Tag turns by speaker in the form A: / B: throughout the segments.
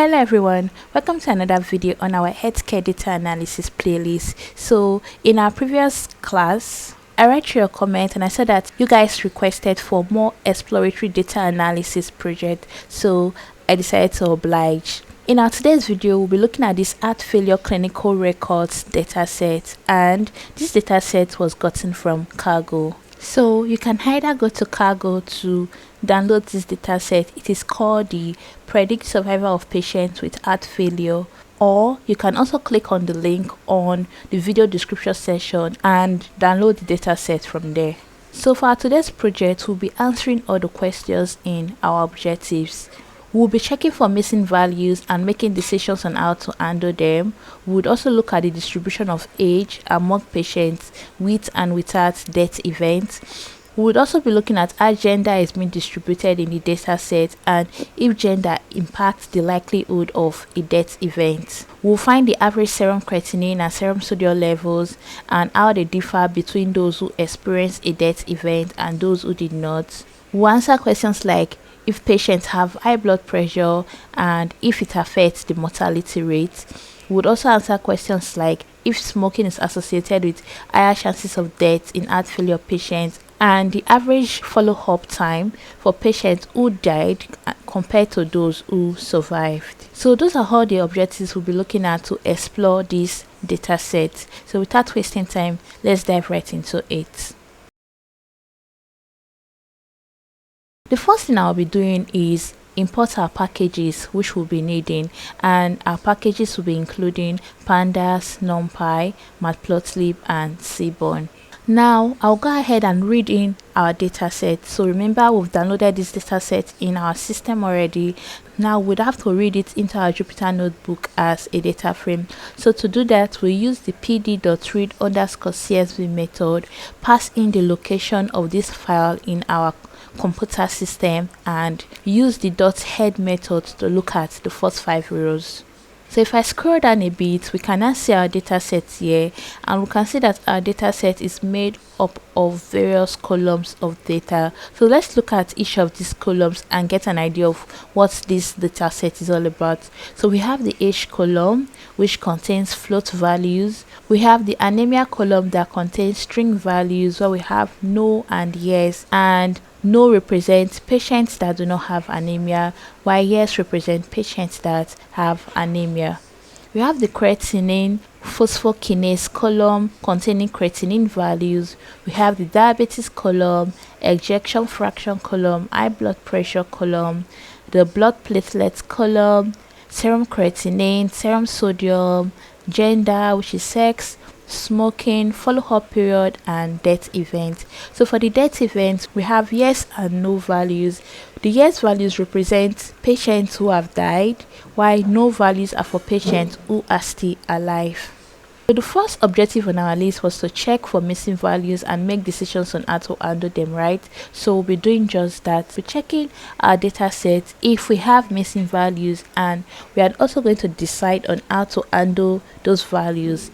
A: Hello everyone, welcome to another video on our healthcare data analysis playlist. So in our previous class, I read your comment and I said that you guys requested for more exploratory data analysis project, so I decided to oblige. In our today's video, we'll be looking at this heart failure clinical records dataset, and this dataset was gotten from Kaggle. So you can either go to Kaggle to download this dataset. It is called the Predict Survival of Patients with Heart Failure, or you can also click on the link on the video description section and download the dataset from there. So for today's project, we'll be answering all the questions in our objectives. We'll be checking for missing values and making decisions on how to handle them. We would also look at the distribution of age among patients with and without death events. We would also be looking at how gender is being distributed in the data set and if gender impacts the likelihood of a death event. We'll find the average serum creatinine and serum sodium levels and how they differ between those who experienced a death event and those who did not. We'll answer questions like if patients have high blood pressure and if it affects the mortality rate. We would also answer questions like if smoking is associated with higher chances of death in heart failure patients and the average follow-up time for patients who died compared to those who survived. So those are all the objectives we'll be looking at to explore this data set. So without wasting time, let's dive right into it. The first thing I'll be doing is import our packages which we'll be needing, and our packages will be including Pandas, NumPy, Matplotlib and Seaborn. Now I'll go ahead and read in our dataset. So remember, we've downloaded this dataset in our system already. Now we'd have to read it into our Jupyter Notebook as a data frame. So to do that, we use the pd.read_csv method, pass in the location of this file in our computer system, and use the .head method to look at the first 5 rows. So if I scroll down a bit, we can now see our data set here, and we can see that our data set is made up of various columns of data. So let's look at each of these columns and get an idea of what this data set is all about. So we have the age column, which contains float values. We have the anemia column that contains string values, where we have no and yes, and no represents patients that do not have anemia, while yes represent patients that have anemia. We have the creatinine phosphokinase column containing creatinine values. We have the diabetes column, ejection fraction column, high blood pressure column, the blood platelets column, serum creatinine, serum sodium, gender, which is sex, smoking, follow-up period and death event. So for the death event, we have yes and no values. The yes values represent patients who have died, while no values are for patients who are still alive. So the first objective on our list was to check for missing values and make decisions on how to handle them, right? So we'll be doing just that. We're checking our data set if we have missing values, and we are also going to decide on how to handle those values.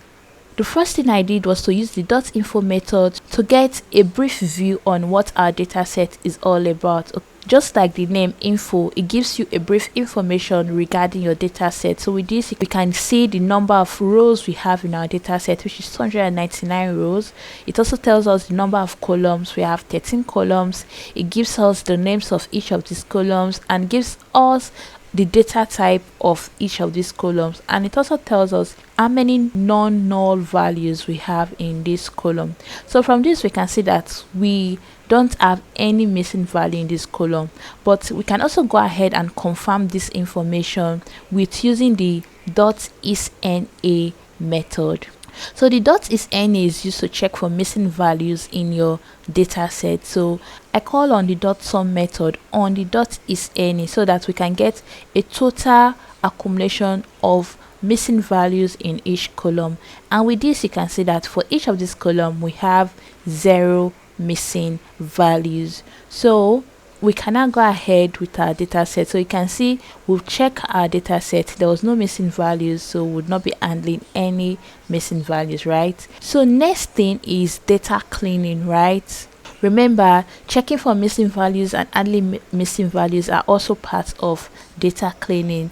A: The first thing I did was to use the .info method to get a brief view on what our dataset is all about. Just like the name info, it gives you a brief information regarding your dataset. So with this, we can see the number of rows we have in our dataset, which is 299 rows. It also tells us the number of columns. We have 13 columns. It gives us the names of each of these columns and gives us the data type of each of these columns, and it also tells us how many non-null values we have in this column. So from this, we can see that we don't have any missing value in this column, but we can also go ahead and confirm this information with using the .isNA method. So the .isNA is used to check for missing values in your data set. So I call on the .sum method on the .isNA so that we can get a total accumulation of missing values in each column. And with this, you can see that for each of these columns, we have 0 missing values. So we can now go ahead with our data set. So you can see we've checked our data set. There was no missing values, so we would not be handling any missing values, right? So next thing is data cleaning, right? Remember, checking for missing values and handling missing values are also part of data cleaning.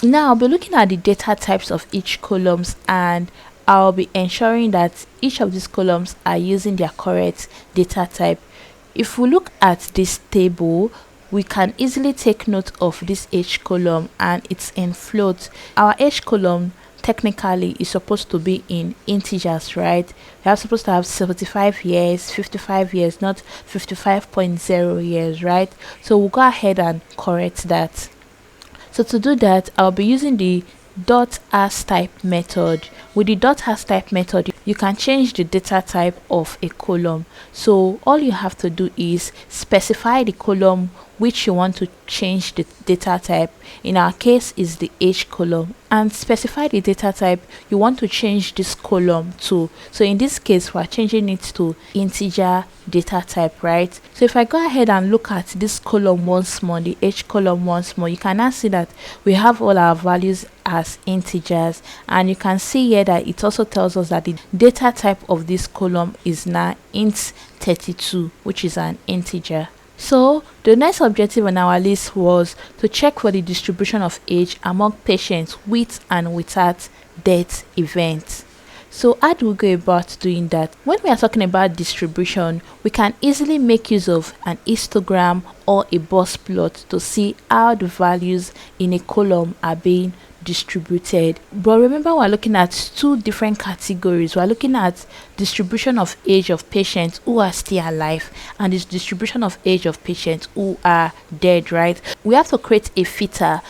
A: Now I'll be looking at the data types of each columns, and I'll be ensuring that each of these columns are using their correct data type. If we look at this table, we can easily take note of this age column, and it's in float. Our age column technically is supposed to be in integers, right? We are supposed to have 75 years, 55 years, not 55.0 years, right? So we'll go ahead and correct that. So to do that, I'll be using the .asType method. With the .asType method, you can change the data type of a column. So all you have to do is specify the column which you want to change the data type. In our case is the age column, and specify the data type you want to change this column to. So in this case, we're changing it to integer data type, right? So if I go ahead and look at this column once more, the age column once more, you can now see that we have all our values as integers, and you can see here that it also tells us that the data type of this column is now int32, which is an integer. So the next objective on our list was to check for the distribution of age among patients with and without death events. So how do we go about doing that? When we are talking about distribution, we can easily make use of an histogram or a box plot to see how the values in a column are being distributed. But remember, we're looking at two different categories. We're looking at distribution of age of patients who are still alive and this distribution of age of patients who are dead, right? We have to create a filter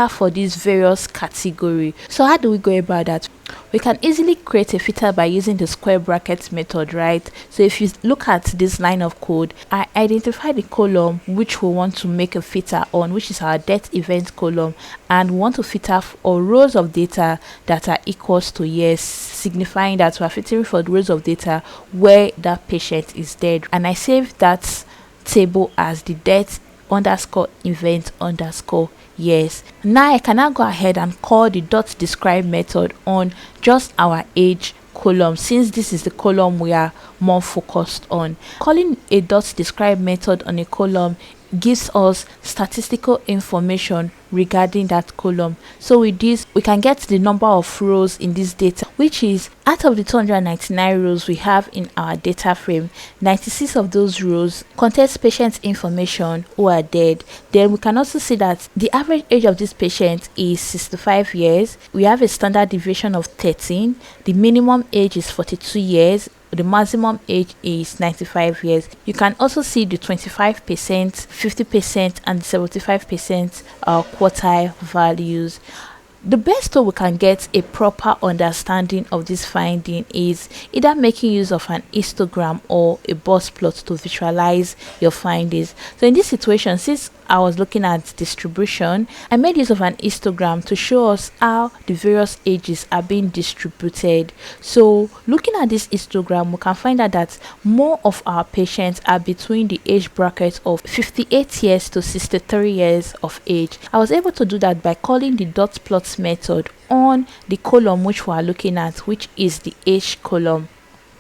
A: for these various categories. So how do we go about that? We can easily create a filter by using the square bracket method, right? So if you look at this line of code, I identify the column which we want to make a filter on, which is our death event column, and we want to filter for rows of data that are equals to yes, signifying that we are filtering for the rows of data where that patient is dead. And I save that table as the death underscore event underscore yes. Now I can now go ahead and call the .describe method on just our age column, since this is the column we are more focused on. Calling a .describe method on a column gives us statistical information regarding that column. So with this, we can get the number of rows in this data, which is out of the 299 rows we have in our data frame, 96 of those rows contains patient information who are dead. Then we can also see that the average age of this patient is 65 years. We have a standard deviation of 13. The minimum age is 42 years. The maximum age is 95 years. You can also see the 25%, 50%, and 75% quartile values. The best way we can get a proper understanding of this finding is either making use of an histogram or a box plot to visualize your findings. So in this situation, since I was looking at distribution, I made use of an histogram to show us how the various ages are being distributed. So looking at this histogram, we can find out that more of our patients are between the age bracket of 58 years to 63 years of age. I was able to do that by calling the dot plot method on the column which we are looking at, which is the age column.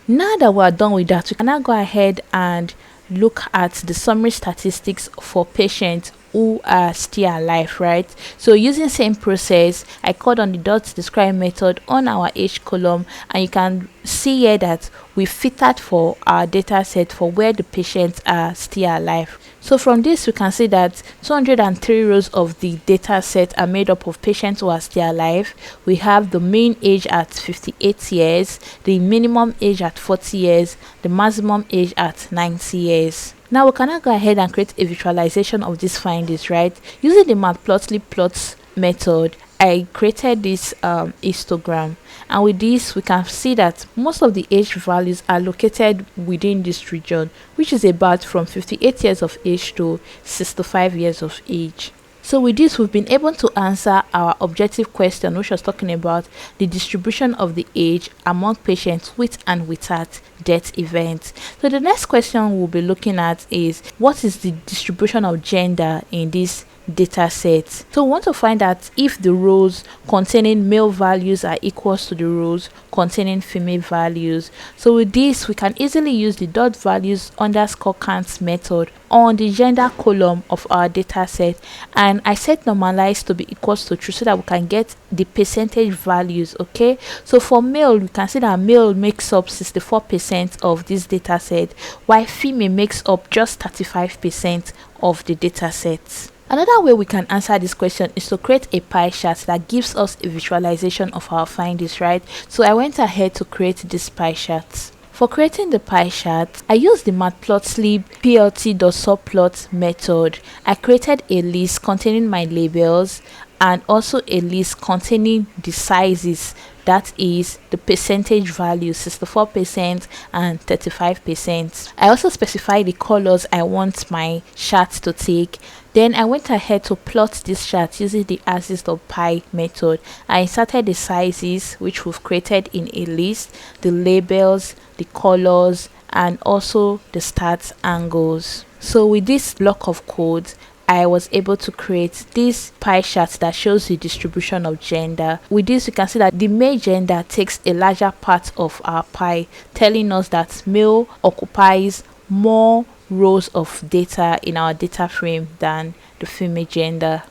A: Now that we are done with that, we can now go ahead and look at the summary statistics for patients who are still alive, right? So using same process, I called on the .describe method on our age column, and you can see here that we filtered for our data set for where the patients are still alive. So from this, we can see that 203 rows of the data set are made up of patients who are still alive. We have the mean age at 58 years, the minimum age at 40 years, the maximum age at 90 years. Now we can now go ahead and create a visualization of these findings, right? Using the Matplotlib plots method, I created this histogram, and with this we can see that most of the age values are located within this region, which is about from 58 years of age to 65 years of age. So with this, we've been able to answer our objective question, which was talking about the distribution of the age among patients with and without death events. So the next question we'll be looking at is, what is the distribution of gender in this data set. So we want to find out if the rows containing male values are equals to the rows containing female values. So with this, we can easily use the dot values underscore count method on the gender column of our data set, and I set normalize to be equals to true so that we can get the percentage values. Okay, so for male, we can see that male makes up 64% of this data set, while female makes up just 35% of the data set. Another way we can answer this question is to create a pie chart that gives us a visualization of our findings, right? So I went ahead to create this pie chart. For creating the pie chart, I used the Matplotlib plt.subplot method. I created a list containing my labels and also a list containing the sizes, that is the percentage value 64% and 35%. I also specified the colors I want my chart to take. Then I went ahead to plot this chart using the axis.pie method. I inserted the sizes which we've created in a list, the labels, the colors, and also the start angles. So with this block of code, I was able to create this pie chart that shows the distribution of gender. With this, you can see that the male gender takes a larger part of our pie, telling us that male occupies more rows of data in our data frame than the female gender.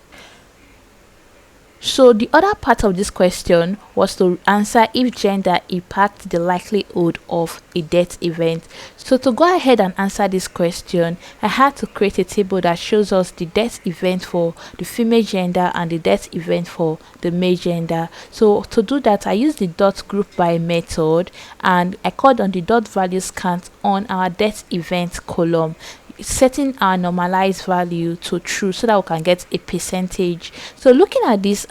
A: So the other part of this question was to answer if gender impacts the likelihood of a death event. So to go ahead and answer this question, I had to create a table that shows us the death event for the female gender and the death event for the male gender. So to do that, I used the dot group by method and I called on the dot values count on our death event column, setting our normalized value to true so that we can get a percentage. So looking at this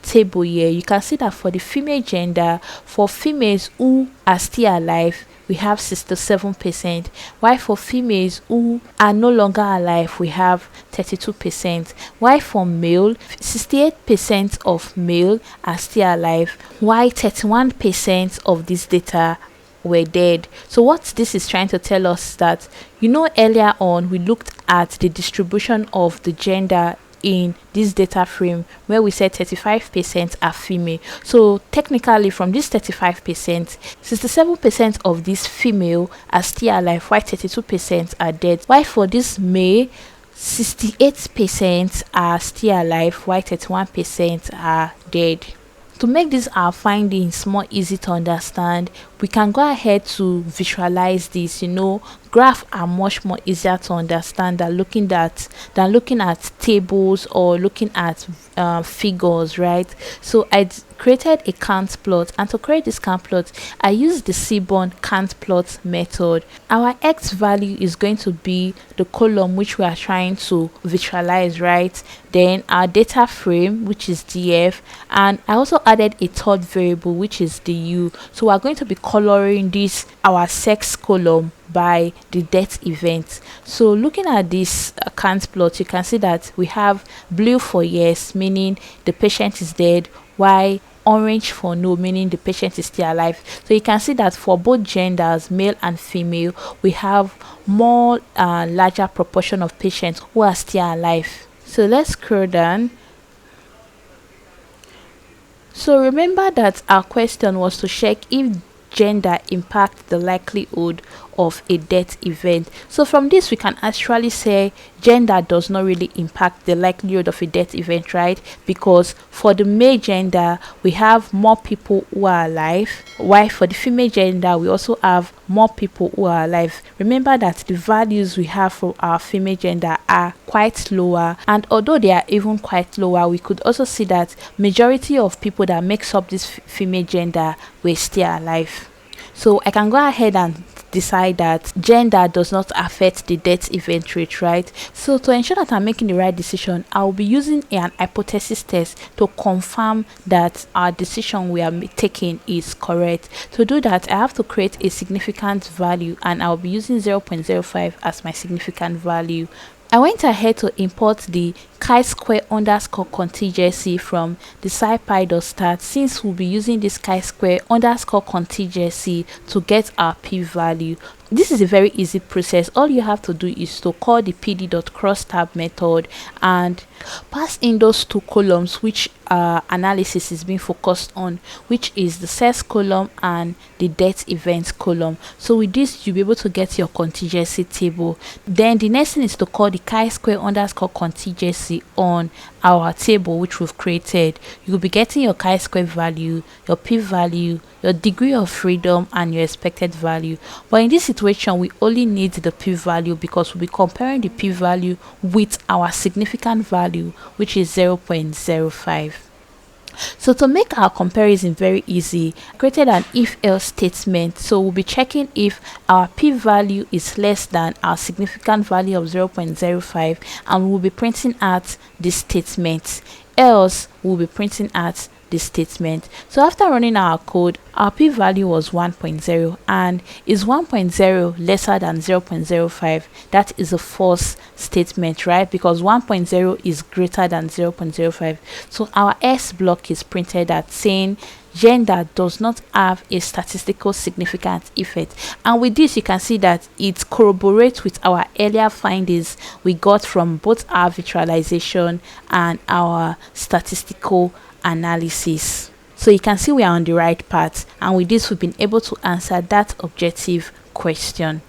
A: table here, you can see that for the female gender, for females who are still alive, we have 67%, while for females who are no longer alive, we have 32%, while for male, 68% of male are still alive, while 31% of this data were dead. So what this is trying to tell us that, earlier on we looked at the distribution of the gender in this data frame where we said 35% are female. So technically from this 35%, 67% of this female are still alive, while 32% are dead. While for this male, 68% are still alive, while 31% are dead. To make this our findings more easy to understand, we can go ahead to visualize this. Graphs are much more easier to understand than looking at tables or looking at figures, right? So I created a count plot, and to create this count plot, I used the Seaborn count plot method. Our x value is going to be the column which we are trying to visualize, right? Then our data frame, which is df, and I also added a third variable which is the u. So we are going to be coloring this our sex column by the death event. So looking at this count plot, you can see that we have blue for yes, meaning the patient is dead, while orange for no, meaning the patient is still alive. So you can see that for both genders, male and female, we have more larger proportion of patients who are still alive. So let's scroll down. So remember that our question was to check if gender impacts the likelihood of a death event. So from this, we can actually say gender does not really impact the likelihood of a death event, right? Because for the male gender, we have more people who are alive, while for the female gender, we also have more people who are alive. Remember that the values we have for our female gender are quite lower, and although they are even quite lower, we could also see that majority of people that makes up this female gender were still alive. So I can go ahead and decide that gender does not affect the death event rate, right? So to ensure that I'm making the right decision, I'll be using an hypothesis test to confirm that our decision we are taking is correct. To do that, I have to create a significant value, and I'll be using 0.05 as my significant value. I went ahead to import the chi-square underscore contingency from the scipy.stat, since we'll be using this chi-square underscore contingency to get our p-value. This is a very easy process. All you have to do is to call the pd.crosstab method and pass in those two columns which analysis is being focused on, which is the sex column and the death events column. So with this, you'll be able to get your contingency table. Then the next thing is to call the chi-square underscore contingency on our table which we've created. You'll be getting your chi-square value, your p-value, your degree of freedom, and your expected value. But in this situation, we only need the p-value because we'll be comparing the p-value with our significant value, which is 0.05. So to make our comparison very easy, I created an if-else statement. So we'll be checking if our p-value is less than our significant value of 0.05, and we'll be printing out this statement. Else we'll be printing out this statement. So after running our code, our p-value was 1.0, and is 1.0 lesser than 0.05? That is a false statement, right? Because 1.0 is greater than 0.05. So our else block is printed at saying gender does not have a statistical significant effect. And with this, you can see that it corroborates with our earlier findings we got from both our visualization and our statistical analysis. So you can see we are on the right path, and with this we've been able to answer that objective question.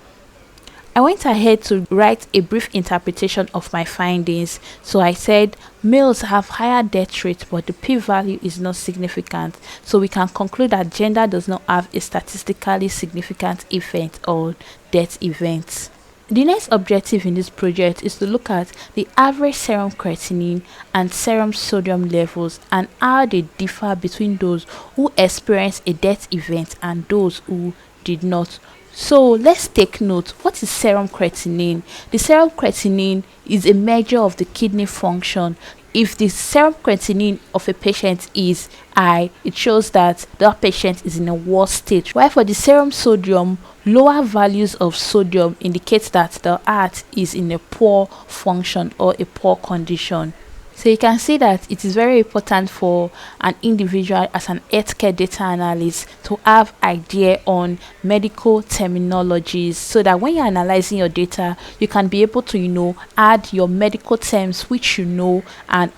A: I went ahead to write a brief interpretation of my findings. So I said males have higher death rate, but the p-value is not significant. So we can conclude that gender does not have a statistically significant effect on death events. The next objective in this project is to look at the average serum creatinine and serum sodium levels and how they differ between those who experienced a death event and those who did not. So let's take note. What is serum creatinine? The serum creatinine is a measure of the kidney function. If the serum creatinine of a patient is high, it shows that that patient is in a worse state. While for the serum sodium, lower values of sodium indicates that the heart is in a poor function or a poor condition. So you can see that it is very important for an individual as an healthcare data analyst to have idea on medical terminologies, so that when you're analyzing your data, you can be able to, add your medical terms which and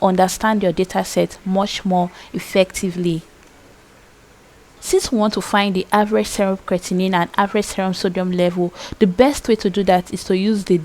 A: understand your data set much more effectively. Since we want to find the average serum creatinine and average serum sodium level, the best way to do that is to use the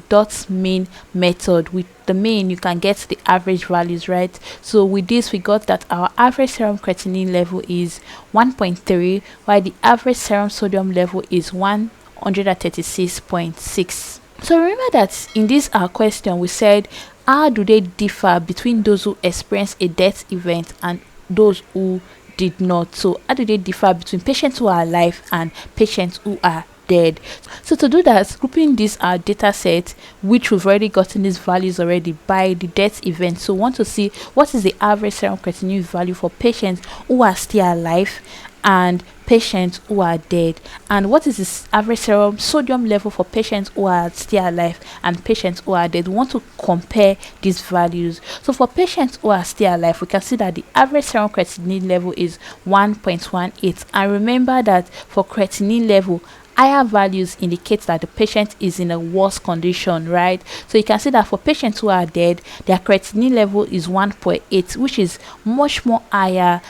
A: .mean method. With the mean, you can get the average values, right? So with this, we got that our average serum creatinine level is 1.3, while the average serum sodium level is 136.6. So remember that in this our question, we said, how do they differ between those who experience a death event and those who did not? So how do they differ between patients who are alive and patients who are dead? So to do that, grouping this our data set, which we've already gotten these values already by the death event. So we want to see what is the average serum creatinine value for patients who are still alive and patients who are dead, and what is this average serum sodium level for patients who are still alive and patients who are dead. We want to compare these values. So for patients who are still alive, we can see that the average serum creatinine level is 1.18, and remember that for creatinine level, higher values indicates that the patient is in a worse condition, right? So you can see that for patients who are dead, their creatinine level is 1.8, which is much more higher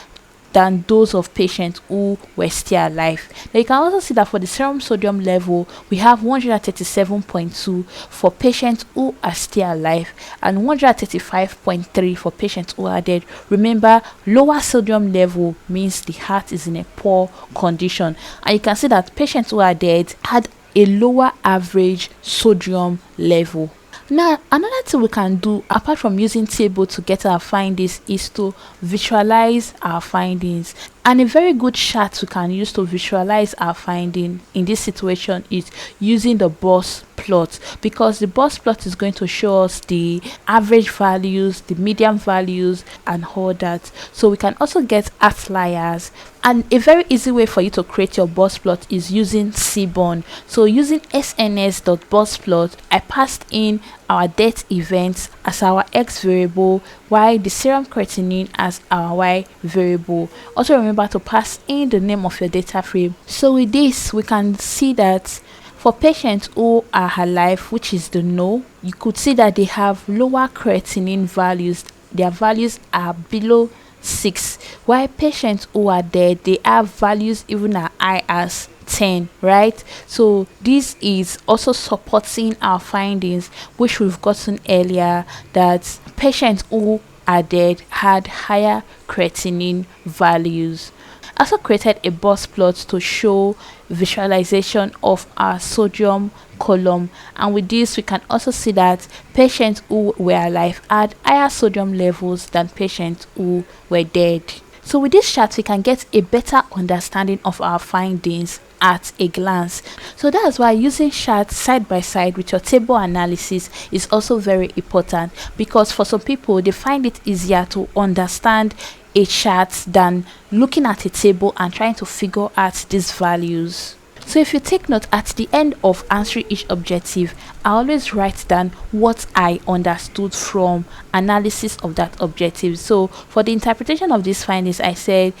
A: than those of patients who were still alive. Now you can also see that for the serum sodium level, we have 137.2 for patients who are still alive and 135.3 for patients who are dead. Remember, lower sodium level means the heart is in a poor condition, and you can see that patients who are dead had a lower average sodium level. Now, another thing we can do apart from using table to get our findings is to visualize our findings. And a very good chart we can use to visualize our finding in this situation is using the box plot, because the box plot is going to show us the average values, the median values, and all that. So we can also get outliers. And a very easy way for you to create your box plot is using Seaborn. So using sns.boxplot, I passed in our death events as our x variable, while the serum creatinine as our y variable. Also remember to pass in the name of your data frame. So with this, we can see that For patients who are alive, which is the no, you could see that they have lower creatinine values. Their values are below 6, while patients who are dead, they have values even as high as 10, right? So this is also supporting our findings, which we've gotten earlier, that patients who are dead had higher creatinine values. I also created a box plot to show visualization of our sodium column, and with this we can also see that patients who were alive had higher sodium levels than patients who were dead. So with this chart we can get a better understanding of our findings at a glance. So that's why using charts side by side with your table analysis is also very important, because for some people they find it easier to understand a chart than looking at a table and trying to figure out these values. So if you take note, at the end of answering each objective, I always write down what I understood from analysis of that objective. So for the interpretation of these findings, I said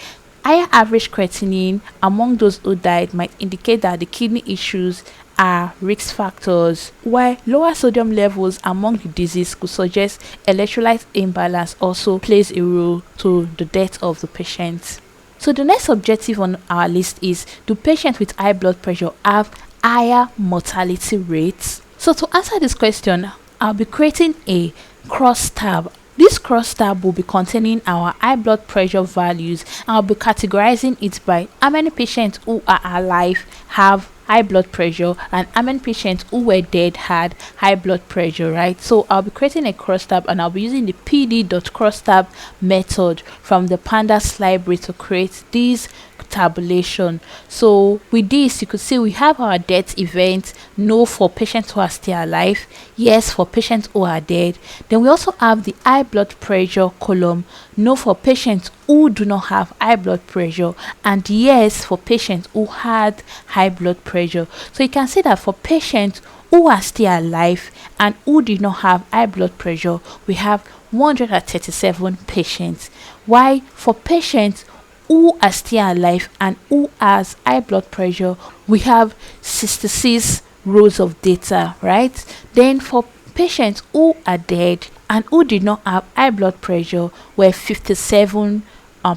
A: higher average creatinine among those who died might indicate that the kidney issues are risk factors, while lower sodium levels among the disease could suggest electrolyte imbalance also plays a role to the death of the patient. So the next objective on our list is, do patients with high blood pressure have higher mortality rates? So to answer this question, I'll be creating a cross tab. This cross tab will be containing our high blood pressure values, and I'll be categorizing it by how many patients who are alive have high blood pressure and how many patients who were dead had high blood pressure, right? So I'll be creating a cross tab, and I'll be using the pd.crosstab method from the Pandas library to create this tabulation. So with this you could see we have our death event, no for patients who are still alive, yes for patients who are dead. Then we also have the high blood pressure column, no for patients who do not have high blood pressure, and yes for patients who had high blood pressure. So you can see that for patients who are still alive and who did not have high blood pressure, we have 137 patients, while for patients who are still alive and who has high blood pressure, we have 66 rows of data, right? Then for patients who are dead and who did not have high blood pressure, were 57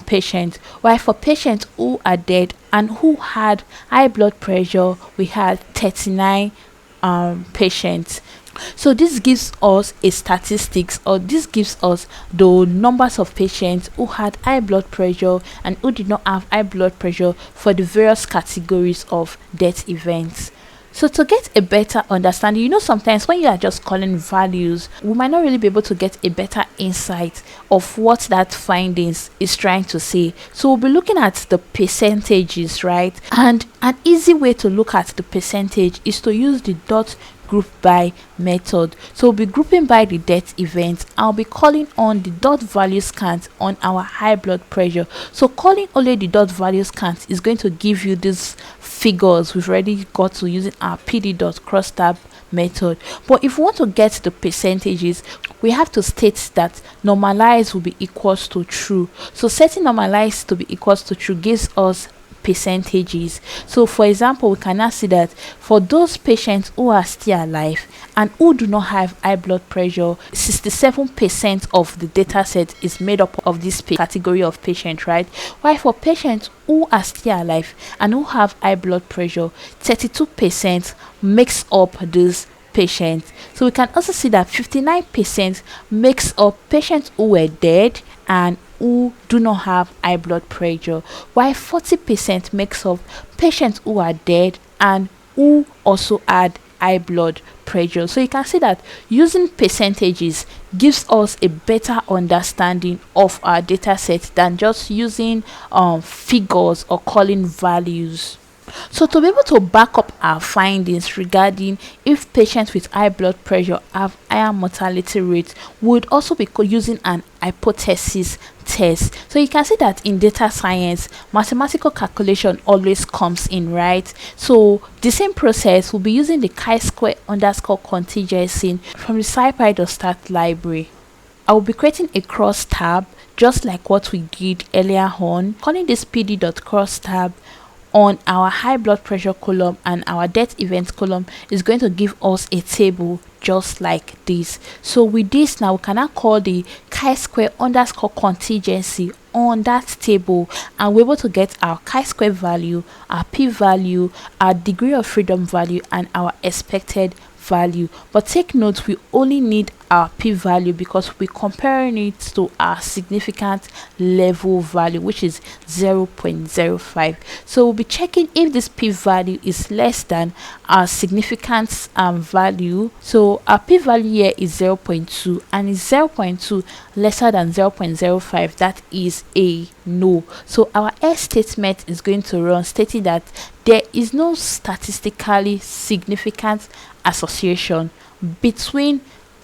A: patients, while for patients who are dead and who had high blood pressure, we had 39 patients. So this gives us a statistics, or this gives us the numbers of patients who had high blood pressure and who did not have high blood pressure for the various categories of death events. So to get a better understanding, sometimes when you are just calling values, we might not really be able to get a better insight of what that findings is trying to say. So we'll be looking at the percentages, right? And an easy way to look at the percentage is to use the dot group by method. So we'll be grouping by the death event. I'll be calling on the dot values count on our high blood pressure. So calling only the dot values count is going to give you these figures we've already got to using our pd.crosstab method. But if we want to get the percentages, we have to state that normalized will be equals to true. So setting normalized to be equals to true gives us percentages. So for example, we can now see that for those patients who are still alive and who do not have high blood pressure, 67% of the data set is made up of this category of patient, right? While for patients who are still alive and who have high blood pressure, 32% makes up this patient. So we can also see that 59% makes up patients who were dead and who do not have high blood pressure, while 40% makes up patients who are dead and who also had high blood pressure. So you can see that using percentages gives us a better understanding of our data set than just using figures or calling values. So to be able to back up our findings regarding if patients with high blood pressure have higher mortality rates, we would also be using an hypothesis test. So you can see that in data science, mathematical calculation always comes in, right? So the same process will be using the chi-square underscore contingency from the scipy.stat library. I will be creating a cross tab just like what we did earlier on, calling this pd.crosstab on our high blood pressure column and our death event column is going to give us a table just like this. So with this now, we can now call the chi-square underscore contingency on that table, and we're able to get our chi-square value, our p-value, our degree of freedom value, and our expected value. But take note, we only need our p-value because we're comparing it to our significant level value, which is 0.05. So we'll be checking if this p-value is less than our significance value. So our p-value here is 0.2, and is 0.2 lesser than 0.05, that is a no. So our else statement is going to run stating that there is no statistically significant association between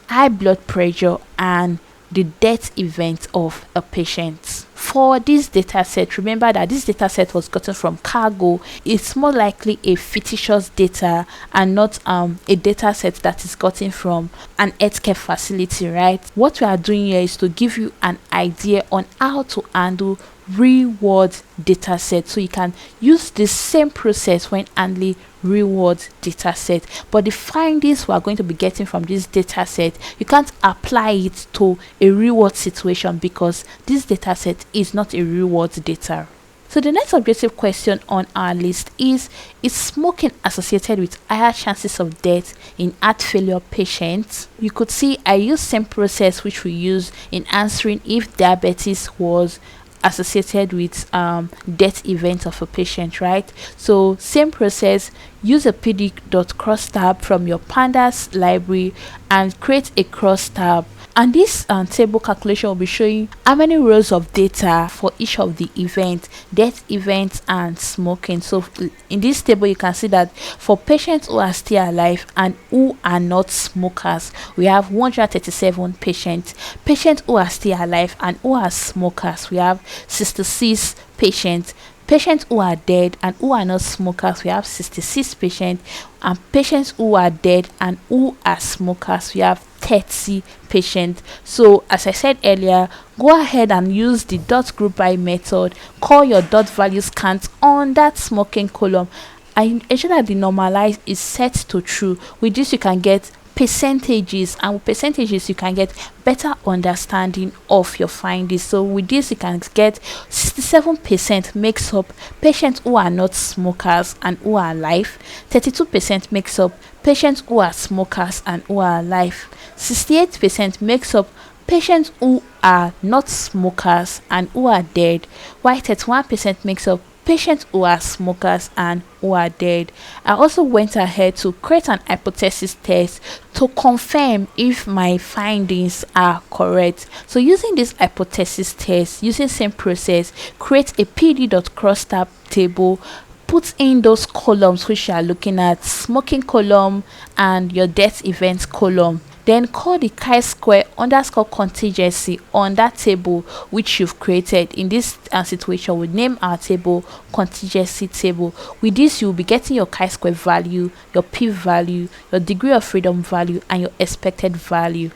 A: high blood pressure and the death event of a patient. For this data set, remember that this data set was gotten from Kaggle. It's more likely a fictitious data and not a data set that is gotten from an healthcare facility, right? What we are doing here is to give you an idea on how to handle real world data set, so you can use the same process when handling real world data set. But the findings we are going to be getting from this data set, you can't apply it to a real world situation because this data set is not a real world data. So the next objective question on our list is smoking associated with higher chances of death in heart failure patients? You could see I use same process which we use in answering if diabetes was associated with death event of a patient, right? So same process, use a pd.cross tab from your Pandas library and create a cross tab, and this table calculation will be showing how many rows of data for each of the events, death events and smoking. So in this table you can see that for patients who are still alive and who are not smokers, we have 137 patients. Patients who are still alive and who are smokers, we have 66 patients. Patients who are dead and who are not smokers, we have 66 patients, and patients who are dead and who are smokers, we have 30 patients. So as I said earlier, go ahead and use the dot group by method, call your dot values count on that smoking column, and ensure that the normalize is set to true. With this you can get percentages, and with percentages you can get better understanding of your findings. So with this you can get 67% makes up patients who are not smokers and who are alive, 32% makes up patients who are smokers and who are alive, 68% makes up patients who are not smokers and who are dead, while 31% makes up patients who are smokers and who are dead. I also went ahead to create an hypothesis test to confirm if my findings are correct. So using this hypothesis test, using same process, create a pd.cross tab table, put in those columns which you are looking at, smoking column and your death events column. Then call the chi-square underscore contingency on that table which you've created. In this situation, we name our table contingency table. With this, you'll be getting your chi-square value, your p-value, your degree of freedom value, and your expected value.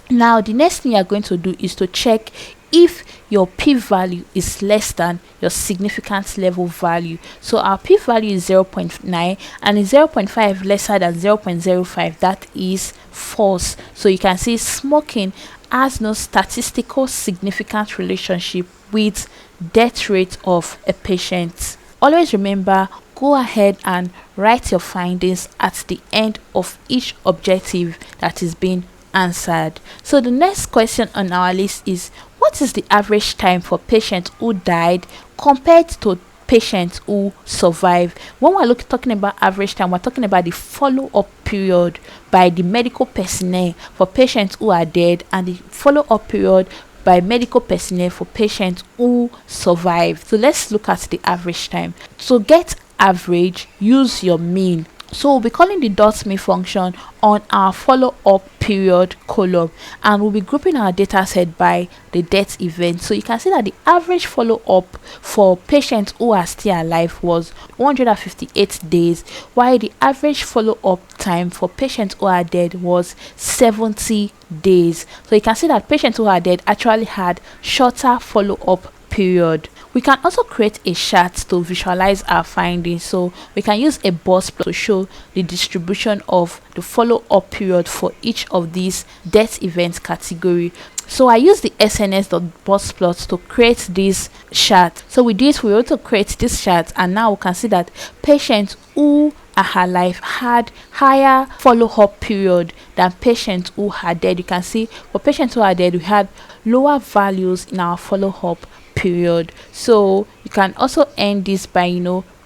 A: Now, the next thing you're going to do is to check if your p-value is less than your significance level value. So our p-value is 0.9 and is 0.5 lesser than 0.05, that is false. So you can see smoking has no statistical significant relationship with death rate of a patient. Always remember, go ahead and write your findings at the end of each objective that is being answered. So the next question on our list is, what is the average time for patients who died compared to patients who survived? When we're talking about average time, we're talking about the follow-up period by the medical personnel for patients who are dead and the follow-up period by medical personnel for patients who survived. So let's look at the average time. To get average, use your mean. So we'll be calling the .me function on our follow-up period column, and we'll be grouping our data set by the death event. So you can see that the average follow-up for patients who are still alive was 158 days, while the average follow-up time for patients who are dead was 70 days. So you can see that patients who are dead actually had shorter follow-up period. We can also create a chart to visualize our findings. So we can use a box plot to show the distribution of the follow-up period for each of these death events category. So I use the SNS.boxplot to create this chart. So with this, we also create this chart, and now we can see that patients who are alive had higher follow-up period than patients who are dead. You can see for patients who are dead, we had lower values in our follow-up period. So you can also end this by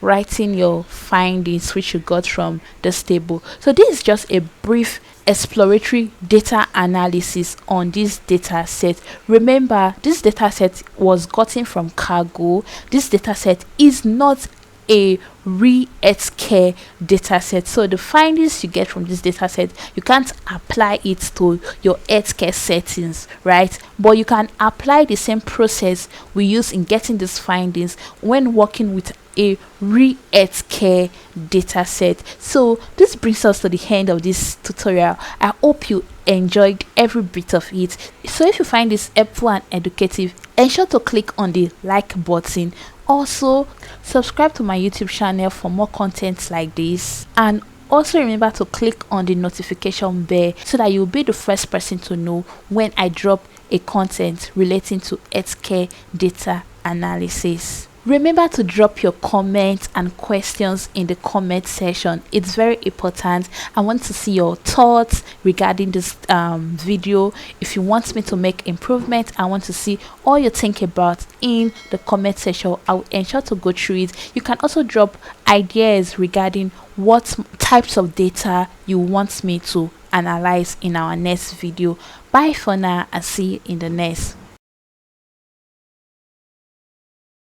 A: writing your findings which you got from this table. So this is just a brief exploratory data analysis on this data set. Remember, this data set was gotten from Kaggle. This data set is not a healthcare data set, so the findings you get from this data set, you can't apply it to your healthcare settings, right? But you can apply the same process we use in getting these findings when working with a healthcare data set. So this brings us to the end of this tutorial. I hope you enjoyed every bit of it. So if you find this helpful and educative, ensure to click on the like button. Also subscribe to my YouTube channel for more content like this, and also remember to click on the notification bell so that you'll be the first person to know when I drop a content relating to healthcare data analysis. Remember to drop your comments and questions in the comment section. It's very important. I want to see your thoughts regarding this video. If you want me to make improvement, I want to see all you think about in the comment section. I will ensure to go through it. You can also drop ideas regarding what types of data you want me to analyze in our next video. Bye for now, and see you in the next